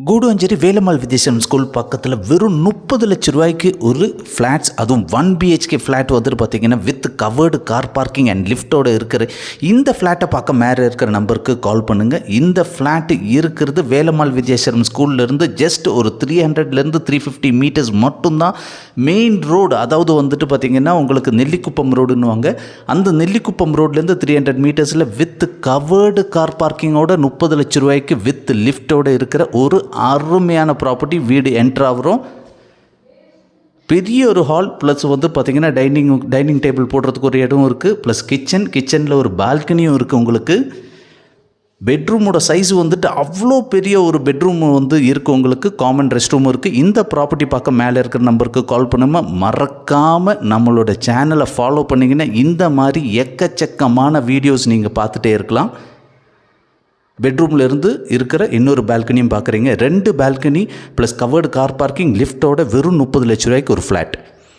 கூடுவாஞ்சேரி வேலம்மாள் வித்யாசம் ஸ்கூல் பக்கத்தில் வெறும் 30 லட்ச ரூபாய்க்கு ஒரு ஃப்ளாட்ஸ், அதுவும் 1 BHK ஃப்ளாட் வந்துட்டு பார்த்தீங்கன்னா with covered car parking and லிஃப்ட்டோடு இருக்கிற இந்த ஃப்ளாட்டை பார்க்க மேலே இருக்கிற நம்பருக்கு கால் பண்ணுங்கள். இந்த ஃப்ளாட்டு இருக்கிறது வேலம்மாள் வித்யாசம் ஸ்கூல்லேருந்து ஜஸ்ட் ஒரு 300லேருந்து 350 மீட்டர்ஸ் மட்டும்தான் மெயின் ரோடு. அதாவது வந்துட்டு பார்த்திங்கன்னா உங்களுக்கு நெல்லிக்குப்பம் ரோடுன்னுவாங்க. அந்த நெல்லிக்குப்பம் ரோட்லேருந்து 300 மீட்டர்ஸில் வித் கவர்டு கார் பார்க்கிங்கோட 30 லட்ச ரூபாய்க்கு வித் லிஃப்ட்டோடு இருக்கிற ஒரு அருமையான ப்ராப்பர்ட்டி. வீடு என்ட்ராகிறோம், பெரிய ஒரு ஹால் ப்ளஸ் வந்து பார்த்திங்கன்னா டைனிங் டேபிள் போடுறதுக்கு ஒரு இடம் இருக்குது, ப்ளஸ் கிச்சனில் ஒரு பால்கனியும் இருக்குது. உங்களுக்கு பெட்ரூமோட சைஸ் வந்துட்டு அவ்வளோ பெரிய ஒரு பெட்ரூம் வந்து இருக்குது. உங்களுக்கு காமன் ரெஸ்ட் ரூமும் இருக்குது. இந்த ப்ராப்பர்ட்டி பார்க்க மேலே இருக்கிற நம்பருக்கு கால் பண்ணுங்கள். மறக்காமல் நம்மளோட சேனலை ஃபாலோ பண்ணிங்கன்னா இந்த மாதிரி எக்கச்சக்கமான வீடியோஸ் நீங்கள் பார்த்துட்டே இருக்கலாம். பெட்ரூமில் இருந்து இருக்கிற இன்னொரு பால்கனியும் பார்க்குறீங்க. 2 balcony plus covered car parking லிஃப்ட்டோட வெறும் 30 லட்ச ரூபாய்க்கு ஒரு ஃப்ளாட்.